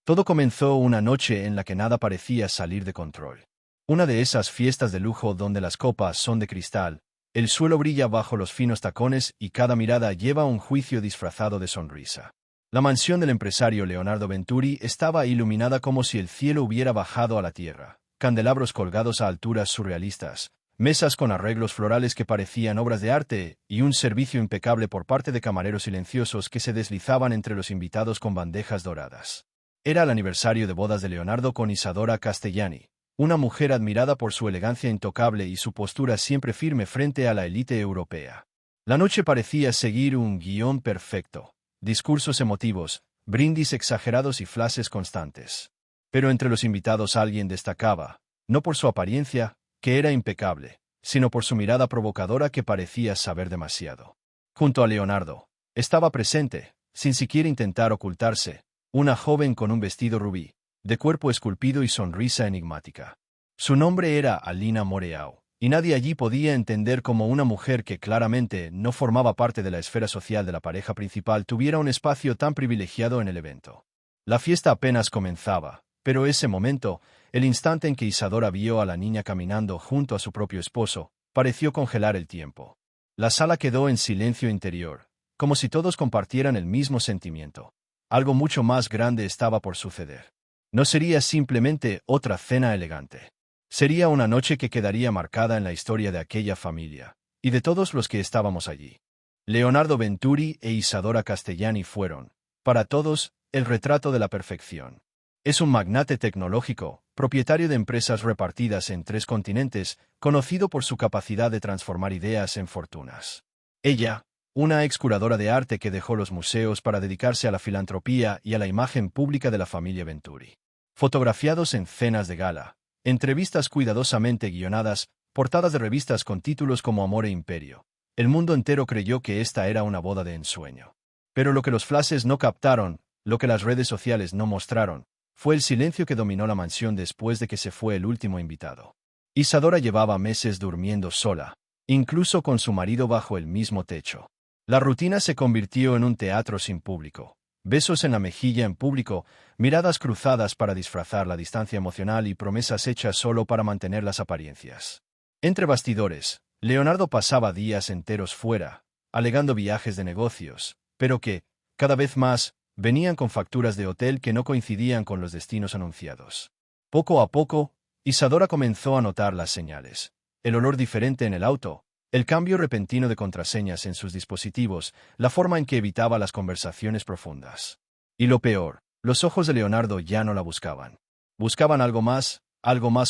Todo comenzó una noche en la que nada parecía salir de control. Una de esas fiestas de lujo donde las copas son de cristal, el suelo brilla bajo los finos tacones y cada mirada lleva un juicio disfrazado de sonrisa. La mansión del empresario Leonardo Venturi estaba iluminada como si el cielo hubiera bajado a la tierra, candelabros colgados a alturas surrealistas, mesas con arreglos florales que parecían obras de arte y un servicio impecable por parte de camareros silenciosos que se deslizaban entre los invitados con bandejas doradas. Era el aniversario de bodas de Leonardo con Isadora Castellani, una mujer admirada por su elegancia intocable y su postura siempre firme frente a la élite europea. La noche parecía seguir un guión perfecto, discursos emotivos, brindis exagerados y flashes constantes. Pero entre los invitados alguien destacaba, no por su apariencia, que era impecable, sino por su mirada provocadora que parecía saber demasiado. Junto a Leonardo, estaba presente, sin siquiera intentar ocultarse, una joven con un vestido rubí, de cuerpo esculpido y sonrisa enigmática. Su nombre era Alina Moreau, y nadie allí podía entender cómo una mujer que claramente no formaba parte de la esfera social de la pareja principal tuviera un espacio tan privilegiado en el evento. La fiesta apenas comenzaba, pero ese momento, el instante en que Isadora vio a la niña caminando junto a su propio esposo, pareció congelar el tiempo. La sala quedó en silencio interior, como si todos compartieran el mismo sentimiento. Algo mucho más grande estaba por suceder. No sería simplemente otra cena elegante. Sería una noche que quedaría marcada en la historia de aquella familia, y de todos los que estábamos allí. Leonardo Venturi e Isadora Castellani fueron, para todos, el retrato de la perfección. Es un magnate tecnológico, propietario de empresas repartidas en 3 continentes, conocido por su capacidad de transformar ideas en fortunas. Ella, una ex curadora de arte que dejó los museos para dedicarse a la filantropía y a la imagen pública de la familia Venturi. Fotografiados en cenas de gala, entrevistas cuidadosamente guionadas, portadas de revistas con títulos como Amor e Imperio. El mundo entero creyó que esta era una boda de ensueño. Pero lo que los flashes no captaron, lo que las redes sociales no mostraron, fue el silencio que dominó la mansión después de que se fue el último invitado. Isadora llevaba meses durmiendo sola, incluso con su marido bajo el mismo techo. La rutina se convirtió en un teatro sin público. Besos en la mejilla en público, miradas cruzadas para disfrazar la distancia emocional y promesas hechas solo para mantener las apariencias. Entre bastidores, Leonardo pasaba días enteros fuera, alegando viajes de negocios, pero que, cada vez más, venían con facturas de hotel que no coincidían con los destinos anunciados. Poco a poco, Isadora comenzó a notar las señales. El olor diferente en el auto, el cambio repentino de contraseñas en sus dispositivos, la forma en que evitaba las conversaciones profundas. Y lo peor, los ojos de Leonardo ya no la buscaban. Buscaban algo más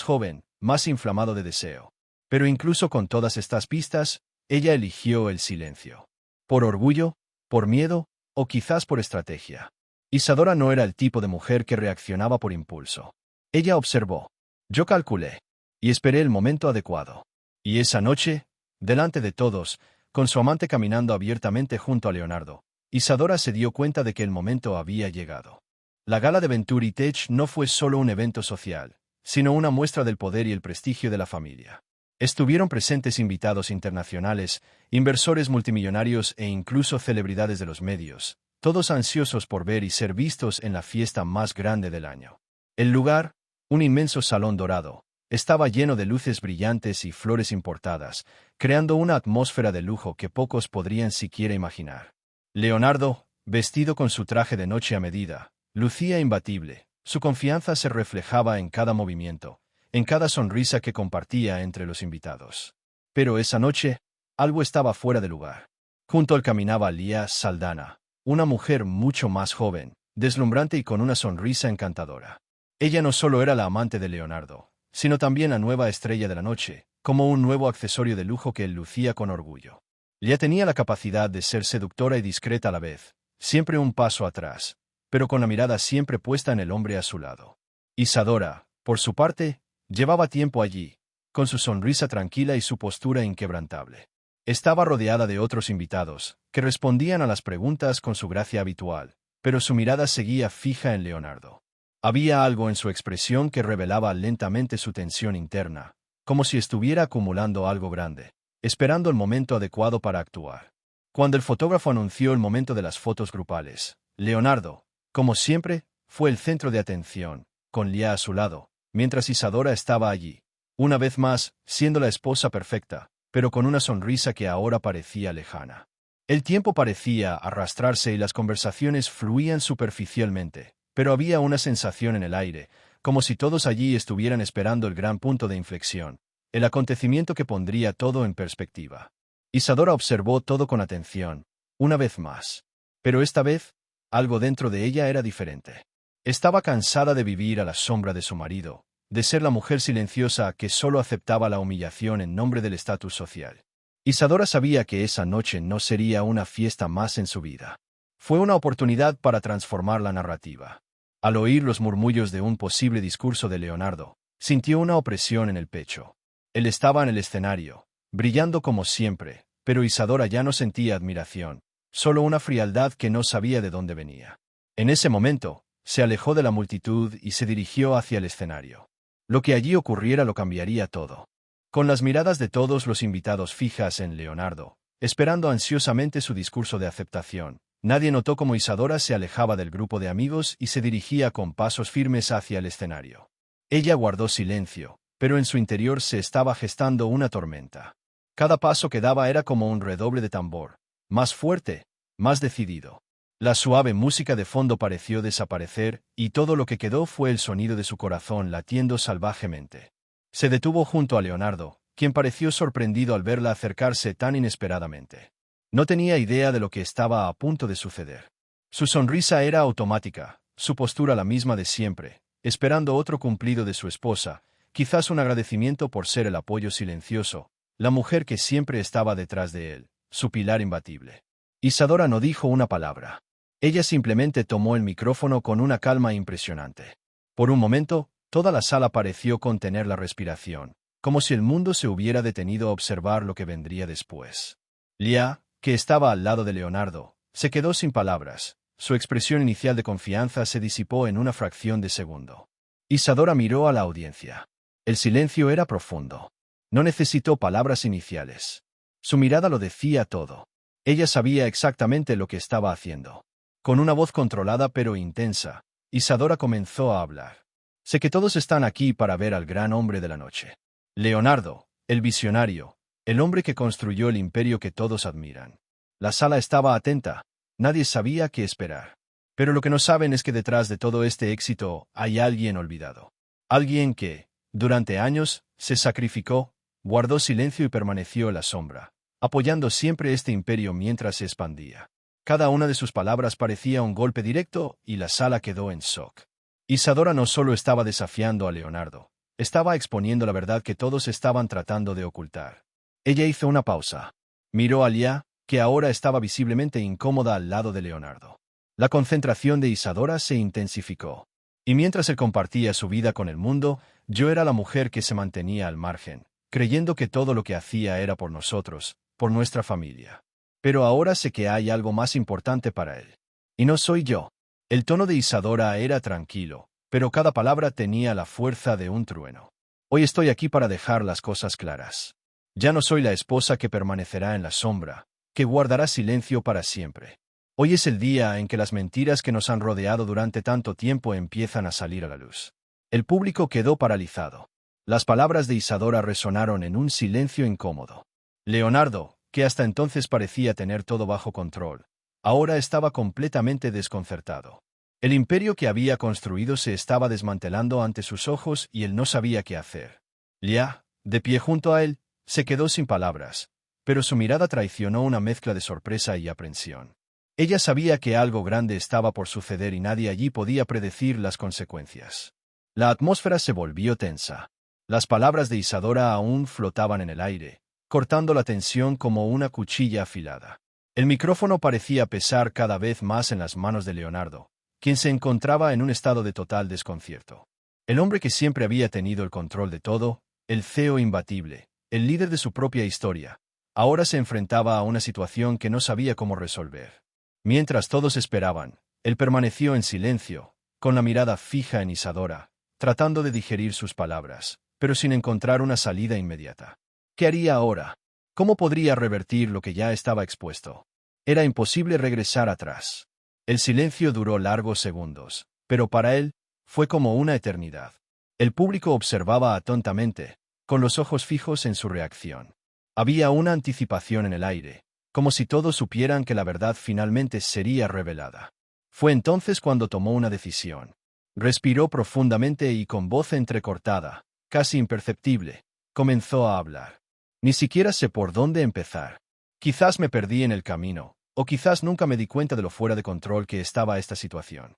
joven, más inflamado de deseo. Pero incluso con todas estas pistas, ella eligió el silencio. ¿Por orgullo? ¿Por miedo? ¿O quizás por estrategia? Isadora no era el tipo de mujer que reaccionaba por impulso. Ella observó. Yo calculé. Y esperé el momento adecuado. Y esa noche, delante de todos, con su amante caminando abiertamente junto a Leonardo, Isadora se dio cuenta de que el momento había llegado. La gala de Venturi Tech no fue solo un evento social, sino una muestra del poder y el prestigio de la familia. Estuvieron presentes invitados internacionales, inversores multimillonarios e incluso celebridades de los medios, todos ansiosos por ver y ser vistos en la fiesta más grande del año. El lugar, un inmenso salón dorado, estaba lleno de luces brillantes y flores importadas, creando una atmósfera de lujo que pocos podrían siquiera imaginar. Leonardo, vestido con su traje de noche a medida, lucía imbatible. Su confianza se reflejaba en cada movimiento, en cada sonrisa que compartía entre los invitados. Pero esa noche, algo estaba fuera de lugar. Junto a él caminaba Lía Saldana, una mujer mucho más joven, deslumbrante y con una sonrisa encantadora. Ella no solo era la amante de Leonardo, sino también la nueva estrella de la noche, como un nuevo accesorio de lujo que él lucía con orgullo. Lía tenía la capacidad de ser seductora y discreta a la vez, siempre un paso atrás, pero con la mirada siempre puesta en el hombre a su lado. Isadora, por su parte, llevaba tiempo allí, con su sonrisa tranquila y su postura inquebrantable. Estaba rodeada de otros invitados, que respondían a las preguntas con su gracia habitual, pero su mirada seguía fija en Leonardo. Había algo en su expresión que revelaba lentamente su tensión interna, como si estuviera acumulando algo grande, esperando el momento adecuado para actuar. Cuando el fotógrafo anunció el momento de las fotos grupales, Leonardo, como siempre, fue el centro de atención, con Lia a su lado, mientras Isadora estaba allí. Una vez más, siendo la esposa perfecta, pero con una sonrisa que ahora parecía lejana. El tiempo parecía arrastrarse y las conversaciones fluían superficialmente, pero había una sensación en el aire, como si todos allí estuvieran esperando el gran punto de inflexión, el acontecimiento que pondría todo en perspectiva. Isadora observó todo con atención, una vez más. Pero esta vez, algo dentro de ella era diferente. Estaba cansada de vivir a la sombra de su marido, de ser la mujer silenciosa que solo aceptaba la humillación en nombre del estatus social. Isadora sabía que esa noche no sería una fiesta más en su vida. Fue una oportunidad para transformar la narrativa. Al oír los murmullos de un posible discurso de Leonardo, sintió una opresión en el pecho. Él estaba en el escenario, brillando como siempre, pero Isadora ya no sentía admiración, solo una frialdad que no sabía de dónde venía. En ese momento, se alejó de la multitud y se dirigió hacia el escenario. Lo que allí ocurriera lo cambiaría todo. Con las miradas de todos los invitados fijas en Leonardo, esperando ansiosamente su discurso de aceptación, nadie notó cómo Isadora se alejaba del grupo de amigos y se dirigía con pasos firmes hacia el escenario. Ella guardó silencio, pero en su interior se estaba gestando una tormenta. Cada paso que daba era como un redoble de tambor, más fuerte, más decidido. La suave música de fondo pareció desaparecer, y todo lo que quedó fue el sonido de su corazón latiendo salvajemente. Se detuvo junto a Leonardo, quien pareció sorprendido al verla acercarse tan inesperadamente. No tenía idea de lo que estaba a punto de suceder. Su sonrisa era automática, su postura la misma de siempre, esperando otro cumplido de su esposa, quizás un agradecimiento por ser el apoyo silencioso, la mujer que siempre estaba detrás de él, su pilar imbatible. Isadora no dijo una palabra. Ella simplemente tomó el micrófono con una calma impresionante. Por un momento, toda la sala pareció contener la respiración, como si el mundo se hubiera detenido a observar lo que vendría después. Lia, que estaba al lado de Leonardo, se quedó sin palabras. Su expresión inicial de confianza se disipó en una fracción de segundo. Isadora miró a la audiencia. El silencio era profundo. No necesitó palabras iniciales. Su mirada lo decía todo. Ella sabía exactamente lo que estaba haciendo. Con una voz controlada pero intensa, Isadora comenzó a hablar. Sé que todos están aquí para ver al gran hombre de la noche. Leonardo, el visionario, el hombre que construyó el imperio que todos admiran. La sala estaba atenta, nadie sabía qué esperar. Pero lo que no saben es que detrás de todo este éxito hay alguien olvidado. Alguien que, durante años, se sacrificó, guardó silencio y permaneció en la sombra, apoyando siempre este imperio mientras se expandía. Cada una de sus palabras parecía un golpe directo y la sala quedó en shock. Isadora no solo estaba desafiando a Leonardo, estaba exponiendo la verdad que todos estaban tratando de ocultar. Ella hizo una pausa. Miró a Lia, que ahora estaba visiblemente incómoda al lado de Leonardo. La concentración de Isadora se intensificó. Y mientras él compartía su vida con el mundo, yo era la mujer que se mantenía al margen, creyendo que todo lo que hacía era por nosotros, por nuestra familia. Pero ahora sé que hay algo más importante para él. Y no soy yo. El tono de Isadora era tranquilo, pero cada palabra tenía la fuerza de un trueno. Hoy estoy aquí para dejar las cosas claras. Ya no soy la esposa que permanecerá en la sombra, que guardará silencio para siempre. Hoy es el día en que las mentiras que nos han rodeado durante tanto tiempo empiezan a salir a la luz. El público quedó paralizado. Las palabras de Isadora resonaron en un silencio incómodo. Leonardo, que hasta entonces parecía tener todo bajo control, ahora estaba completamente desconcertado. El imperio que había construido se estaba desmantelando ante sus ojos y él no sabía qué hacer. Lia, de pie junto a él, se quedó sin palabras, pero su mirada traicionó una mezcla de sorpresa y aprensión. Ella sabía que algo grande estaba por suceder y nadie allí podía predecir las consecuencias. La atmósfera se volvió tensa. Las palabras de Isadora aún flotaban en el aire, cortando la tensión como una cuchilla afilada. El micrófono parecía pesar cada vez más en las manos de Leonardo, quien se encontraba en un estado de total desconcierto. El hombre que siempre había tenido el control de todo, el CEO imbatible, el líder de su propia historia, ahora se enfrentaba a una situación que no sabía cómo resolver. Mientras todos esperaban, él permaneció en silencio, con la mirada fija en Isadora, tratando de digerir sus palabras, pero sin encontrar una salida inmediata. ¿Qué haría ahora? ¿Cómo podría revertir lo que ya estaba expuesto? Era imposible regresar atrás. El silencio duró largos segundos, pero para él, fue como una eternidad. El público observaba atentamente, con los ojos fijos en su reacción. Había una anticipación en el aire, como si todos supieran que la verdad finalmente sería revelada. Fue entonces cuando tomó una decisión. Respiró profundamente y con voz entrecortada, casi imperceptible, comenzó a hablar. Ni siquiera sé por dónde empezar. Quizás me perdí en el camino, o quizás nunca me di cuenta de lo fuera de control que estaba esta situación.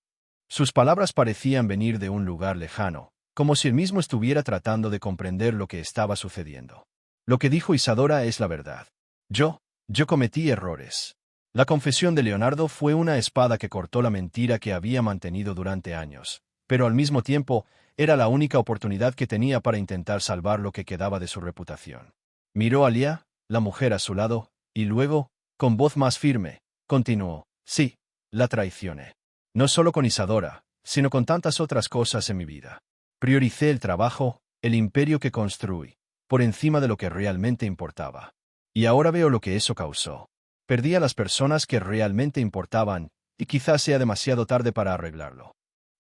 Sus palabras parecían venir de un lugar lejano, como si él mismo estuviera tratando de comprender lo que estaba sucediendo. Lo que dijo Isadora es la verdad. Yo cometí errores. La confesión de Leonardo fue una espada que cortó la mentira que había mantenido durante años, pero al mismo tiempo, era la única oportunidad que tenía para intentar salvar lo que quedaba de su reputación. Miró a Lia, la mujer a su lado, y luego, con voz más firme, continuó: sí, la traicioné. No solo con Isadora, sino con tantas otras cosas en mi vida. Prioricé el trabajo, el imperio que construí, por encima de lo que realmente importaba. Y ahora veo lo que eso causó. Perdí a las personas que realmente importaban, y quizás sea demasiado tarde para arreglarlo.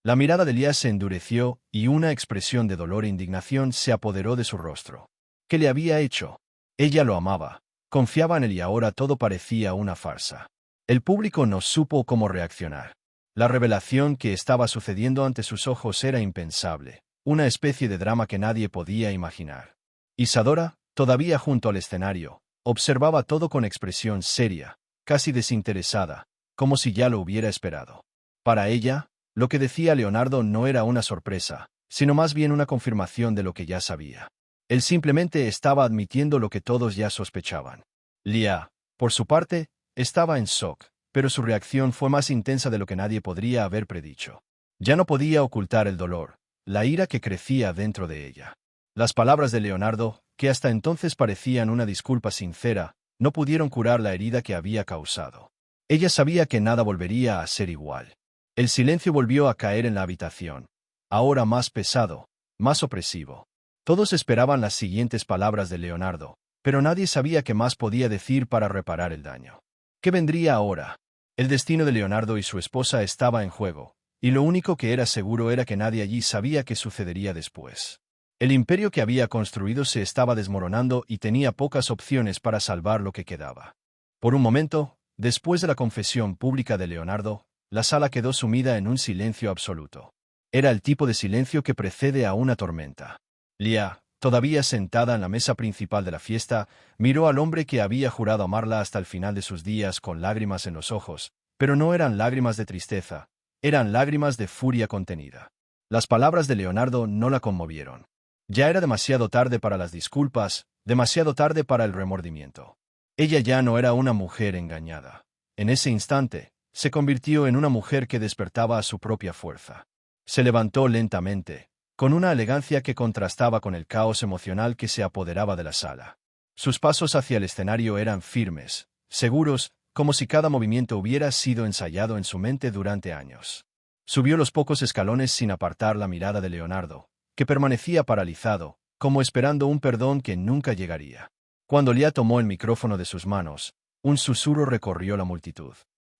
La mirada de Lia se endureció, y una expresión de dolor e indignación se apoderó de su rostro. ¿Qué le había hecho? Ella lo amaba, confiaba en él y ahora todo parecía una farsa. El público no supo cómo reaccionar. La revelación que estaba sucediendo ante sus ojos era impensable, una especie de drama que nadie podía imaginar. Isadora, todavía junto al escenario, observaba todo con expresión seria, casi desinteresada, como si ya lo hubiera esperado. Para ella, lo que decía Leonardo no era una sorpresa, sino más bien una confirmación de lo que ya sabía. Él simplemente estaba admitiendo lo que todos ya sospechaban. Lia, por su parte, estaba en shock, pero su reacción fue más intensa de lo que nadie podría haber predicho. Ya no podía ocultar el dolor, la ira que crecía dentro de ella. Las palabras de Leonardo, que hasta entonces parecían una disculpa sincera, no pudieron curar la herida que había causado. Ella sabía que nada volvería a ser igual. El silencio volvió a caer en la habitación, ahora más pesado, más opresivo. Todos esperaban las siguientes palabras de Leonardo, pero nadie sabía qué más podía decir para reparar el daño. ¿Qué vendría ahora? El destino de Leonardo y su esposa estaba en juego, y lo único que era seguro era que nadie allí sabía qué sucedería después. El imperio que había construido se estaba desmoronando y tenía pocas opciones para salvar lo que quedaba. Por un momento, después de la confesión pública de Leonardo, la sala quedó sumida en un silencio absoluto. Era el tipo de silencio que precede a una tormenta. Lia, todavía sentada en la mesa principal de la fiesta, miró al hombre que había jurado amarla hasta el final de sus días con lágrimas en los ojos, pero no eran lágrimas de tristeza, eran lágrimas de furia contenida. Las palabras de Leonardo no la conmovieron. Ya era demasiado tarde para las disculpas, demasiado tarde para el remordimiento. Ella ya no era una mujer engañada. En ese instante, se convirtió en una mujer que despertaba a su propia fuerza. Se levantó lentamente, con una elegancia que contrastaba con el caos emocional que se apoderaba de la sala. Sus pasos hacia el escenario eran firmes, seguros, como si cada movimiento hubiera sido ensayado en su mente durante años. Subió los pocos escalones sin apartar la mirada de Leonardo, que permanecía paralizado, como esperando un perdón que nunca llegaría. Cuando Lia tomó el micrófono de sus manos, un susurro recorrió la multitud.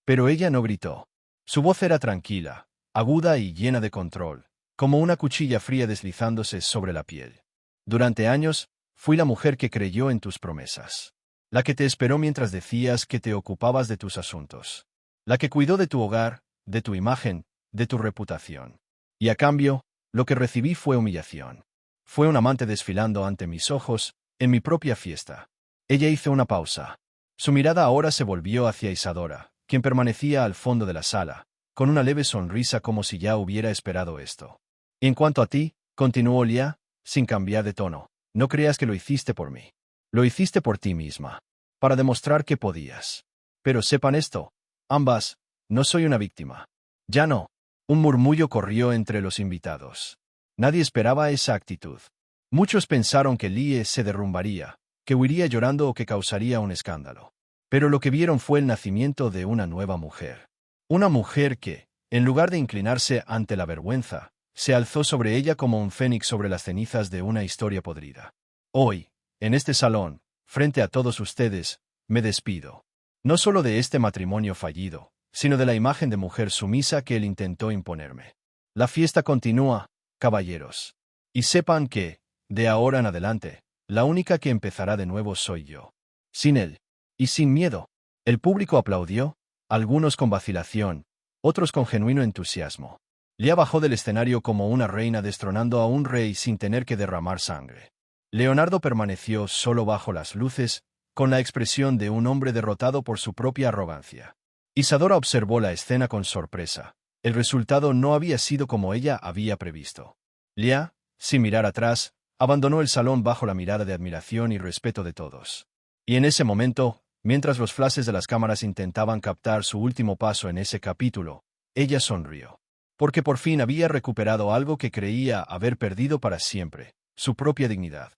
Pero ella no gritó. Su voz era tranquila, aguda y llena de control, como una cuchilla fría deslizándose sobre la piel. Durante años, fui la mujer que creyó en tus promesas. La que te esperó mientras decías que te ocupabas de tus asuntos. La que cuidó de tu hogar, de tu imagen, de tu reputación. Y a cambio, lo que recibí fue humillación. Fue un amante desfilando ante mis ojos, en mi propia fiesta. Ella hizo una pausa. Su mirada ahora se volvió hacia Isadora, quien permanecía al fondo de la sala, con una leve sonrisa como si ya hubiera esperado esto. Y en cuanto a ti, continuó Lia, sin cambiar de tono, no creas que lo hiciste por mí. Lo hiciste por ti misma, para demostrar que podías. Pero sepan esto, ambas, no soy una víctima. Ya no. Un murmullo corrió entre los invitados. Nadie esperaba esa actitud. Muchos pensaron que Lie se derrumbaría, que huiría llorando o que causaría un escándalo. Pero lo que vieron fue el nacimiento de una nueva mujer. Una mujer que, en lugar de inclinarse ante la vergüenza, se alzó sobre ella como un fénix sobre las cenizas de una historia podrida. Hoy, en este salón, frente a todos ustedes, me despido. No solo de este matrimonio fallido, sino de la imagen de mujer sumisa que él intentó imponerme. La fiesta continúa, caballeros. Y sepan que, de ahora en adelante, la única que empezará de nuevo soy yo. Sin él. Y sin miedo. El público aplaudió, algunos con vacilación, otros con genuino entusiasmo. Lia bajó del escenario como una reina destronando a un rey sin tener que derramar sangre. Leonardo permaneció solo bajo las luces, con la expresión de un hombre derrotado por su propia arrogancia. Isadora observó la escena con sorpresa. El resultado no había sido como ella había previsto. Lia, sin mirar atrás, abandonó el salón bajo la mirada de admiración y respeto de todos. Y en ese momento, mientras los flashes de las cámaras intentaban captar su último paso en ese capítulo, ella sonrió. Porque por fin había recuperado algo que creía haber perdido para siempre, su propia dignidad.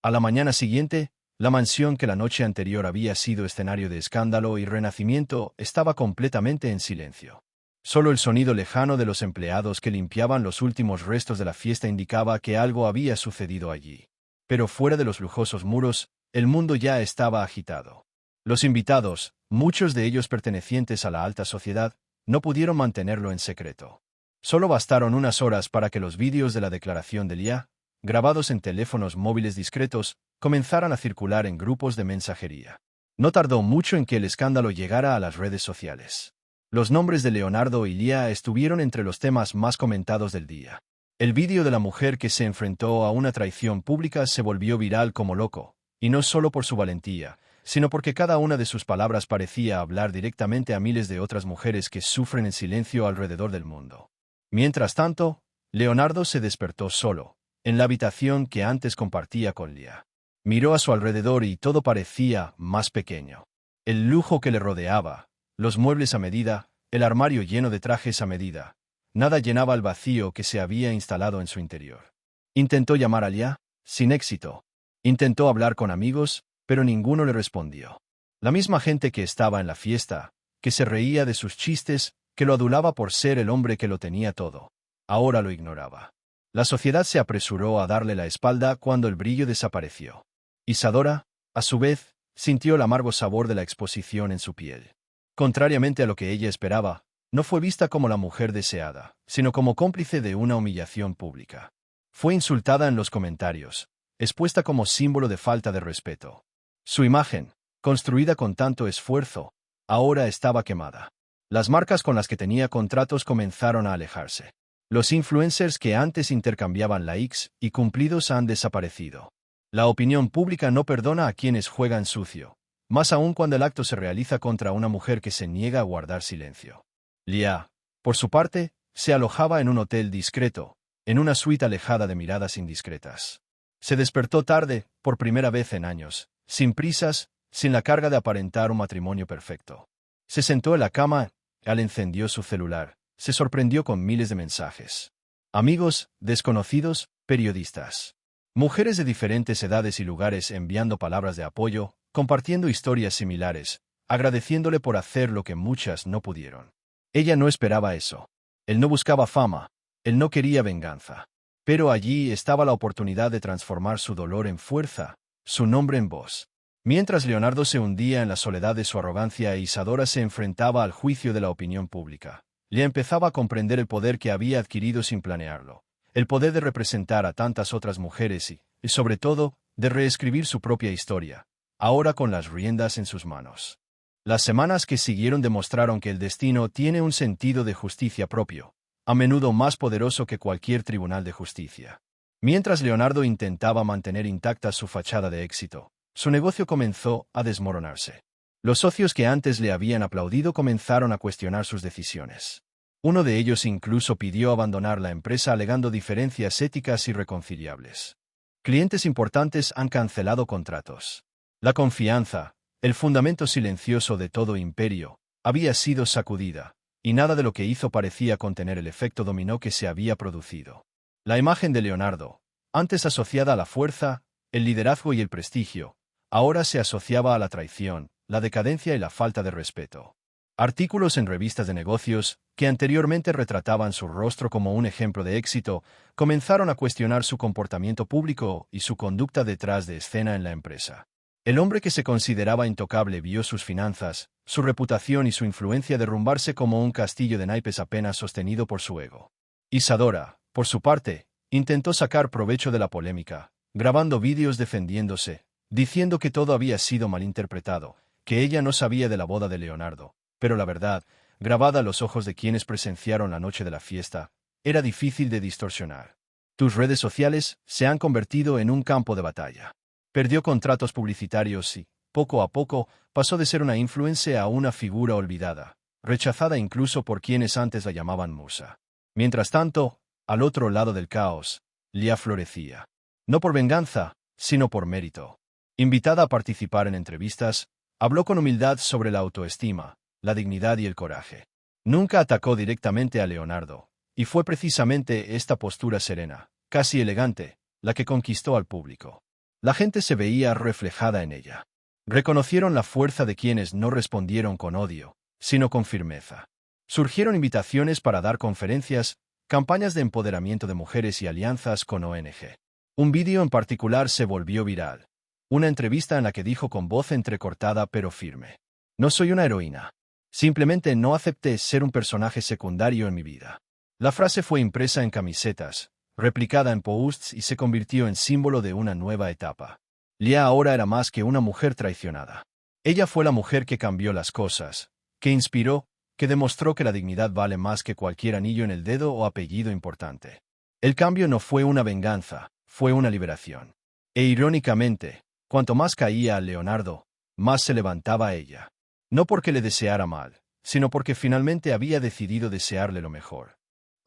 A la mañana siguiente, la mansión que la noche anterior había sido escenario de escándalo y renacimiento estaba completamente en silencio. Solo el sonido lejano de los empleados que limpiaban los últimos restos de la fiesta indicaba que algo había sucedido allí. Pero fuera de los lujosos muros, el mundo ya estaba agitado. Los invitados, muchos de ellos pertenecientes a la alta sociedad, no pudieron mantenerlo en secreto. Solo bastaron unas horas para que los vídeos de la declaración de Lia, grabados en teléfonos móviles discretos, comenzaran a circular en grupos de mensajería. No tardó mucho en que el escándalo llegara a las redes sociales. Los nombres de Leonardo y Lia estuvieron entre los temas más comentados del día. El vídeo de la mujer que se enfrentó a una traición pública se volvió viral como loco, y no solo por su valentía, sino porque cada una de sus palabras parecía hablar directamente a miles de otras mujeres que sufren en silencio alrededor del mundo. Mientras tanto, Leonardo se despertó solo, en la habitación que antes compartía con Lia. Miró a su alrededor y todo parecía más pequeño. El lujo que le rodeaba, los muebles a medida, el armario lleno de trajes a medida, nada llenaba el vacío que se había instalado en su interior. Intentó llamar a Lia, sin éxito. Intentó hablar con amigos, pero ninguno le respondió. La misma gente que estaba en la fiesta, que se reía de sus chistes, que lo adulaba por ser el hombre que lo tenía todo, ahora lo ignoraba. La sociedad se apresuró a darle la espalda cuando el brillo desapareció. Isadora, a su vez, sintió el amargo sabor de la exposición en su piel. Contrariamente a lo que ella esperaba, no fue vista como la mujer deseada, sino como cómplice de una humillación pública. Fue insultada en los comentarios, expuesta como símbolo de falta de respeto. Su imagen, construida con tanto esfuerzo, ahora estaba quemada. Las marcas con las que tenía contratos comenzaron a alejarse. Los influencers que antes intercambiaban likes y cumplidos han desaparecido. La opinión pública no perdona a quienes juegan sucio, más aún cuando el acto se realiza contra una mujer que se niega a guardar silencio. Lia, por su parte, se alojaba en un hotel discreto, en una suite alejada de miradas indiscretas. Se despertó tarde, por primera vez en años, sin prisas, sin la carga de aparentar un matrimonio perfecto. Se sentó en la cama, encendió su celular, se sorprendió con miles de mensajes. Amigos, desconocidos, periodistas. Mujeres de diferentes edades y lugares enviando palabras de apoyo, compartiendo historias similares, agradeciéndole por hacer lo que muchas no pudieron. Ella no esperaba eso. Él no buscaba fama, él no quería venganza. Pero allí estaba la oportunidad de transformar su dolor en fuerza, su nombre en voz. Mientras Leonardo se hundía en la soledad de su arrogancia e Isadora se enfrentaba al juicio de la opinión pública, le empezaba a comprender el poder que había adquirido sin planearlo, el poder de representar a tantas otras mujeres y, sobre todo, de reescribir su propia historia, ahora con las riendas en sus manos. Las semanas que siguieron demostraron que el destino tiene un sentido de justicia propio, a menudo más poderoso que cualquier tribunal de justicia. Mientras Leonardo intentaba mantener intacta su fachada de éxito, su negocio comenzó a desmoronarse. Los socios que antes le habían aplaudido comenzaron a cuestionar sus decisiones. Uno de ellos incluso pidió abandonar la empresa alegando diferencias éticas irreconciliables. Clientes importantes han cancelado contratos. La confianza, el fundamento silencioso de todo imperio, había sido sacudida, y nada de lo que hizo parecía contener el efecto dominó que se había producido. La imagen de Leonardo, antes asociada a la fuerza, el liderazgo y el prestigio, ahora se asociaba a la traición, la decadencia y la falta de respeto. Artículos en revistas de negocios, que anteriormente retrataban su rostro como un ejemplo de éxito, comenzaron a cuestionar su comportamiento público y su conducta detrás de escena en la empresa. El hombre que se consideraba intocable vio sus finanzas, su reputación y su influencia derrumbarse como un castillo de naipes apenas sostenido por su ego. Isadora, por su parte, intentó sacar provecho de la polémica, grabando vídeos defendiéndose, diciendo que todo había sido malinterpretado, que ella no sabía de la boda de Leonardo, pero la verdad, grabada a los ojos de quienes presenciaron la noche de la fiesta, era difícil de distorsionar. Tus redes sociales se han convertido en un campo de batalla. Perdió contratos publicitarios y, poco a poco, pasó de ser una influencer a una figura olvidada, rechazada incluso por quienes antes la llamaban musa. Mientras tanto, al otro lado del caos, Lia florecía. No por venganza, sino por mérito. Invitada a participar en entrevistas, habló con humildad sobre la autoestima, la dignidad y el coraje. Nunca atacó directamente a Leonardo, y fue precisamente esta postura serena, casi elegante, la que conquistó al público. La gente se veía reflejada en ella. Reconocieron la fuerza de quienes no respondieron con odio, sino con firmeza. Surgieron invitaciones para dar conferencias, campañas de empoderamiento de mujeres y alianzas con ONG. Un vídeo en particular se volvió viral. Una entrevista en la que dijo con voz entrecortada pero firme: "No soy una heroína. Simplemente no acepté ser un personaje secundario en mi vida". La frase fue impresa en camisetas, replicada en posts y se convirtió en símbolo de una nueva etapa. Lia ahora era más que una mujer traicionada. Ella fue la mujer que cambió las cosas, que inspiró, que demostró que la dignidad vale más que cualquier anillo en el dedo o apellido importante. El cambio no fue una venganza, fue una liberación. E irónicamente, cuanto más caía a Leonardo, más se levantaba ella. No porque le deseara mal, sino porque finalmente había decidido desearle lo mejor.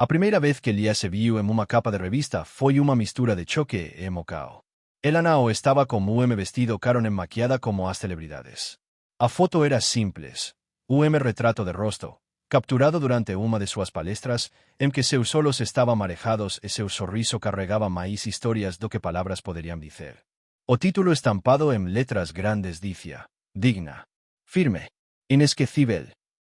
A primeira vez que Lia se viu en uma capa de revista foi uma mistura de choque e emoção. Ela não estava como vestido caro nem maquiada como as celebridades. A foto era simples, retrato de rosto, capturado durante uma de suas palestras, em que seus olhos estavam marejados e seu sorriso carregava mais histórias do que palavras poderiam dizer. O título estampado em letras grandes dizia: digna, firme, inesquecível.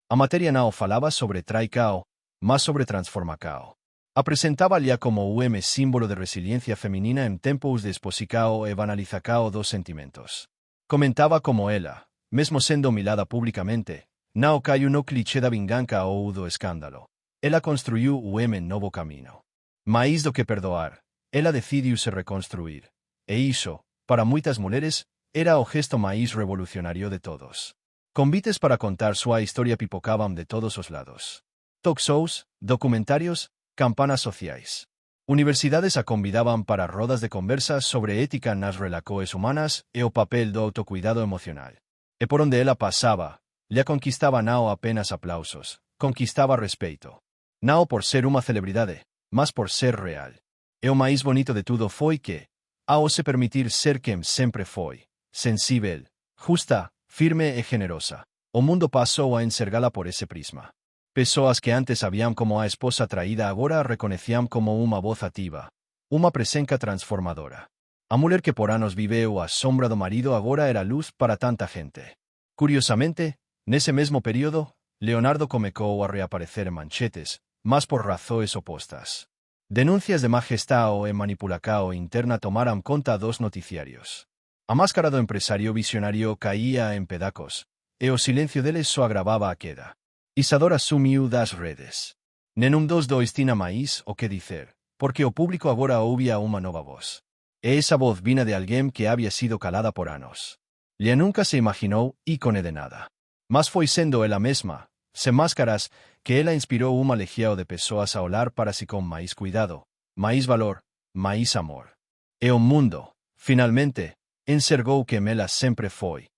A matéria não falava sobre traicao, mas sobre transformacao. Apresentaba-lhe como símbolo de resiliencia feminina en tempos de esposicao e banalizacao dos sentimentos. Comentaba como ela, mesmo sendo humilhada publicamente, não caiu no clichê da vingança ou do escândalo. Ela construiu novo caminho. Mais do que perdoar, ela decidiu se reconstruir. E isso, para muitas mulheres, era o gesto mais revolucionário de todos. Convites para contar sua história pipocavam de todos os lados. Talk shows, documentarios, campanas sociais. Universidades a convidaban para rodas de conversas sobre ética nas relações humanas e o papel do autocuidado emocional. E por onde ela pasaba, le conquistaba não apenas aplausos, conquistaba respeito. Não por ser uma celebridade, mas por ser real. E o mais bonito de tudo foi que, ao se permitir ser quem sempre foi, sensível, justa, firme e generosa, o mundo passou a enxergá-la por esse prisma. Pessoas que antes habían como a esposa traída agora a reconheciam como uma voz ativa, uma presença transformadora. A mulher que por anos viveu à sombra do marido agora era luz para tanta gente. Curiosamente, nesse mesmo período, Leonardo comecou a reaparecer en manchetes, mas por razões opostas. Denuncias de majestao e manipulacao interna tomaram conta dos noticiarios. A máscara do empresario visionario caía en pedacos, e o silencio deles só agravaba a queda. Isadora sumiu das redes. Nenum dos dois tinha máis o que dizer, porque o público agora ouvia uma nova voz. E esa voz vinha de alguém que había sido calada por anos. Lia nunca se imaginou ícone de nada. Mas foi sendo ela mesma, sem máscaras, que ela inspirou uma legião de pessoas a olhar para si com mais cuidado, mais valor, mais amor. E o mundo, finalmente, enxergou que ela sempre foi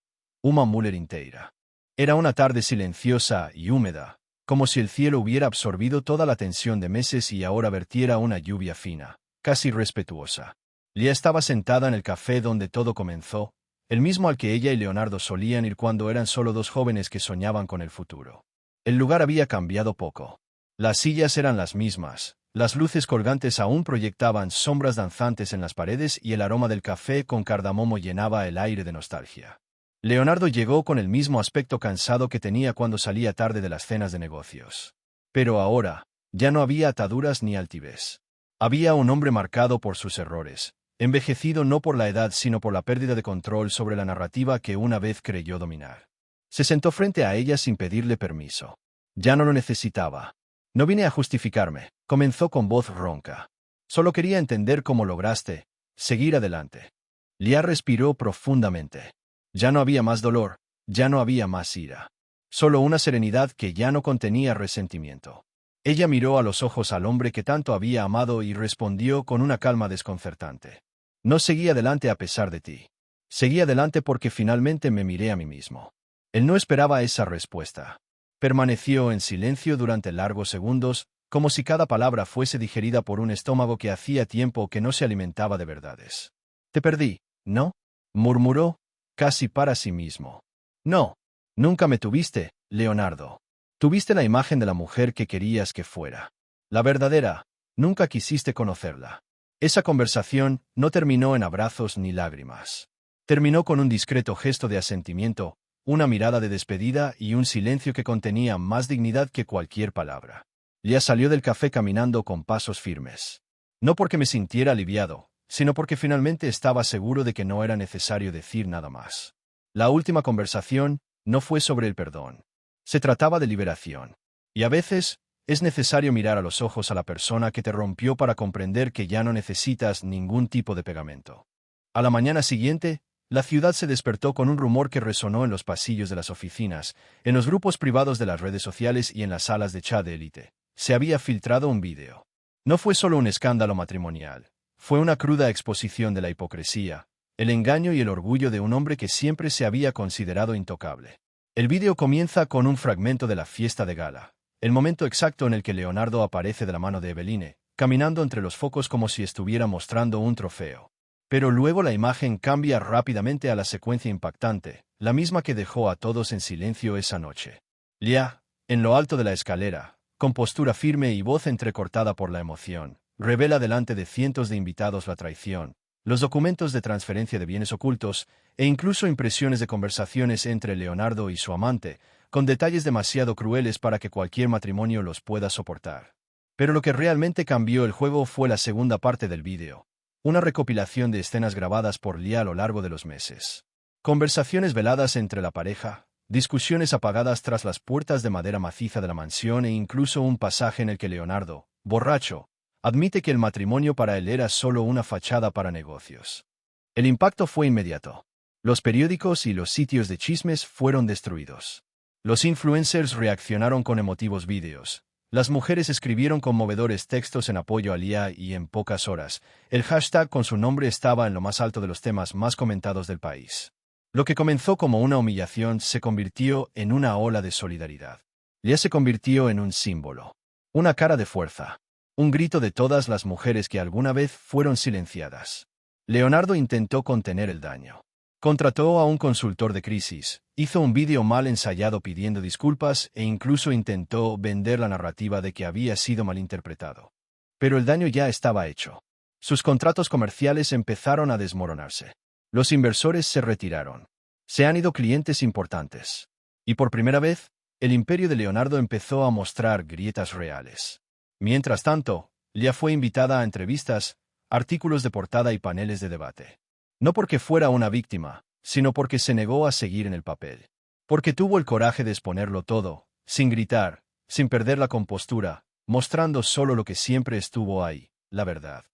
uma mulher inteira. Era una tarde silenciosa y húmeda, como si el cielo hubiera absorbido toda la tensión de meses y ahora vertiera una lluvia fina, casi respetuosa. Lia estaba sentada en el café donde todo comenzó, el mismo al que ella y Leonardo solían ir cuando eran solo dos jóvenes que soñaban con el futuro. El lugar había cambiado poco. Las sillas eran las mismas, las luces colgantes aún proyectaban sombras danzantes en las paredes y el aroma del café con cardamomo llenaba el aire de nostalgia. Leonardo llegó con el mismo aspecto cansado que tenía cuando salía tarde de las cenas de negocios. Pero ahora, ya no había ataduras ni altivez. Había un hombre marcado por sus errores, envejecido no por la edad sino por la pérdida de control sobre la narrativa que una vez creyó dominar. Se sentó frente a ella sin pedirle permiso. Ya no lo necesitaba. No vine a justificarme, comenzó con voz ronca. Solo quería entender cómo lograste seguir adelante. Lia respiró profundamente. Ya no había más dolor, ya no había más ira. Solo una serenidad que ya no contenía resentimiento. Ella miró a los ojos al hombre que tanto había amado y respondió con una calma desconcertante. No seguí adelante a pesar de ti. Seguí adelante porque finalmente me miré a mí mismo. Él no esperaba esa respuesta. Permaneció en silencio durante largos segundos, como si cada palabra fuese digerida por un estómago que hacía tiempo que no se alimentaba de verdades. Te perdí, ¿no? Murmuró, casi para sí mismo. No, nunca me tuviste, Leonardo. Tuviste la imagen de la mujer que querías que fuera. La verdadera, nunca quisiste conocerla. Esa conversación no terminó en abrazos ni lágrimas. Terminó con un discreto gesto de asentimiento, una mirada de despedida y un silencio que contenía más dignidad que cualquier palabra. Lia salió del café caminando con pasos firmes. No porque me sintiera aliviado, sino porque finalmente estaba seguro de que no era necesario decir nada más. La última conversación no fue sobre el perdón. Se trataba de liberación. Y a veces, es necesario mirar a los ojos a la persona que te rompió para comprender que ya no necesitas ningún tipo de pegamento. A la mañana siguiente, la ciudad se despertó con un rumor que resonó en los pasillos de las oficinas, en los grupos privados de las redes sociales y en las salas de chat de élite. Se había filtrado un vídeo. No fue solo un escándalo matrimonial. Fue una cruda exposición de la hipocresía, el engaño y el orgullo de un hombre que siempre se había considerado intocable. El vídeo comienza con un fragmento de la fiesta de gala, el momento exacto en el que Leonardo aparece de la mano de Eveline, caminando entre los focos como si estuviera mostrando un trofeo. Pero luego la imagen cambia rápidamente a la secuencia impactante, la misma que dejó a todos en silencio esa noche. Lia, en lo alto de la escalera, con postura firme y voz entrecortada por la emoción, revela delante de cientos de invitados la traición, los documentos de transferencia de bienes ocultos e incluso impresiones de conversaciones entre Leonardo y su amante, con detalles demasiado crueles para que cualquier matrimonio los pueda soportar. Pero lo que realmente cambió el juego fue la segunda parte del vídeo, una recopilación de escenas grabadas por Lia a lo largo de los meses. Conversaciones veladas entre la pareja, discusiones apagadas tras las puertas de madera maciza de la mansión e incluso un pasaje en el que Leonardo, borracho, admite que el matrimonio para él era solo una fachada para negocios. El impacto fue inmediato. Los periódicos y los sitios de chismes fueron destruidos. Los influencers reaccionaron con emotivos vídeos. Las mujeres escribieron conmovedores textos en apoyo a Lia y en pocas horas, el hashtag con su nombre estaba en lo más alto de los temas más comentados del país. Lo que comenzó como una humillación se convirtió en una ola de solidaridad. Lia se convirtió en un símbolo. Una cara de fuerza. Un grito de todas las mujeres que alguna vez fueron silenciadas. Leonardo intentó contener el daño. Contrató a un consultor de crisis, hizo un vídeo mal ensayado pidiendo disculpas e incluso intentó vender la narrativa de que había sido malinterpretado. Pero el daño ya estaba hecho. Sus contratos comerciales empezaron a desmoronarse. Los inversores se retiraron. Se han ido clientes importantes. Y por primera vez, el imperio de Leonardo empezó a mostrar grietas reales. Mientras tanto, Lia fue invitada a entrevistas, artículos de portada y paneles de debate. No porque fuera una víctima, sino porque se negó a seguir en el papel. Porque tuvo el coraje de exponerlo todo, sin gritar, sin perder la compostura, mostrando solo lo que siempre estuvo ahí, la verdad.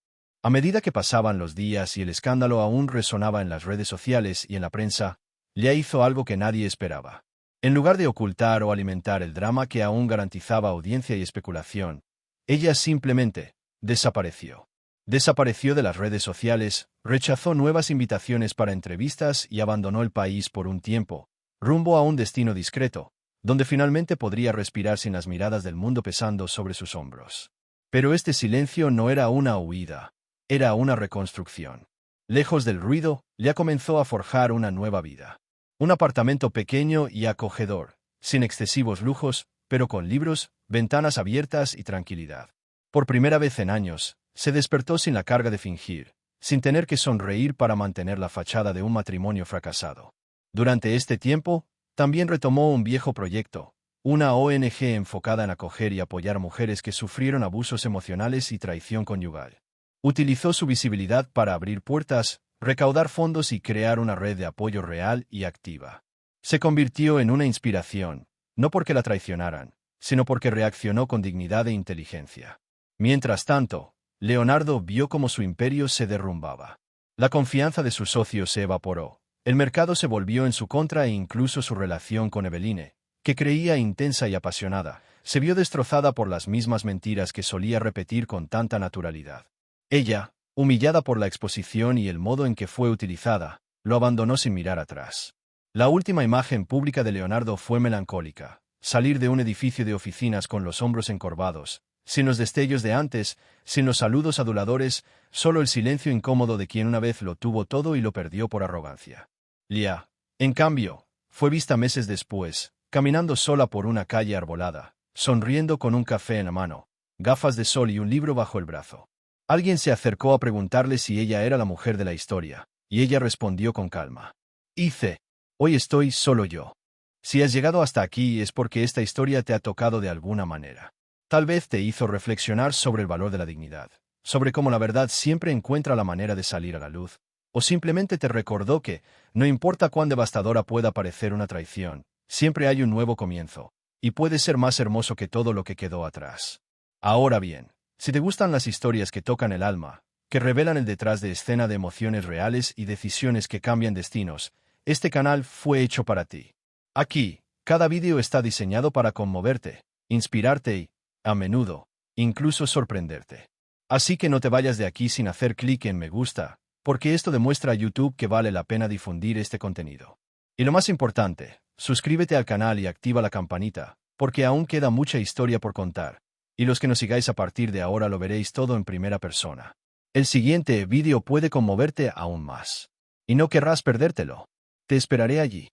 A medida que pasaban los días y el escándalo aún resonaba en las redes sociales y en la prensa, Lia hizo algo que nadie esperaba. En lugar de ocultar o alimentar el drama que aún garantizaba audiencia y especulación, ella simplemente desapareció. Desapareció de las redes sociales, rechazó nuevas invitaciones para entrevistas y abandonó el país por un tiempo, rumbo a un destino discreto, donde finalmente podría respirar sin las miradas del mundo pesando sobre sus hombros. Pero este silencio no era una huida, era una reconstrucción. Lejos del ruido, Lia comenzó a forjar una nueva vida. Un apartamento pequeño y acogedor, sin excesivos lujos, pero con libros, ventanas abiertas y tranquilidad. Por primera vez en años, se despertó sin la carga de fingir, sin tener que sonreír para mantener la fachada de un matrimonio fracasado. Durante este tiempo, también retomó un viejo proyecto, una ONG enfocada en acoger y apoyar mujeres que sufrieron abusos emocionales y traición conyugal. Utilizó su visibilidad para abrir puertas, recaudar fondos y crear una red de apoyo real y activa. Se convirtió en una inspiración, no porque la traicionaran, sino porque reaccionó con dignidad e inteligencia. Mientras tanto, Leonardo vio cómo su imperio se derrumbaba. La confianza de sus socios se evaporó. El mercado se volvió en su contra e incluso su relación con Eveline, que creía intensa y apasionada, se vio destrozada por las mismas mentiras que solía repetir con tanta naturalidad. Ella, humillada por la exposición y el modo en que fue utilizada, lo abandonó sin mirar atrás. La última imagen pública de Leonardo fue melancólica: salir de un edificio de oficinas con los hombros encorvados, sin los destellos de antes, sin los saludos aduladores, solo el silencio incómodo de quien una vez lo tuvo todo y lo perdió por arrogancia. Lia, en cambio, fue vista meses después, caminando sola por una calle arbolada, sonriendo con un café en la mano, gafas de sol y un libro bajo el brazo. Alguien se acercó a preguntarle si ella era la mujer de la historia, y ella respondió con calma: Ice, hoy estoy solo yo. Si has llegado hasta aquí es porque esta historia te ha tocado de alguna manera. Tal vez te hizo reflexionar sobre el valor de la dignidad, sobre cómo la verdad siempre encuentra la manera de salir a la luz, o simplemente te recordó que, no importa cuán devastadora pueda parecer una traición, siempre hay un nuevo comienzo, y puede ser más hermoso que todo lo que quedó atrás. Ahora bien, si te gustan las historias que tocan el alma, que revelan el detrás de escena de emociones reales y decisiones que cambian destinos, este canal fue hecho para ti. Aquí, cada vídeo está diseñado para conmoverte, inspirarte y, a menudo, incluso sorprenderte. Así que no te vayas de aquí sin hacer clic en me gusta, porque esto demuestra a YouTube que vale la pena difundir este contenido. Y lo más importante, suscríbete al canal y activa la campanita, porque aún queda mucha historia por contar, y los que nos sigáis a partir de ahora lo veréis todo en primera persona. El siguiente vídeo puede conmoverte aún más, y no querrás perdértelo. Te esperaré allí.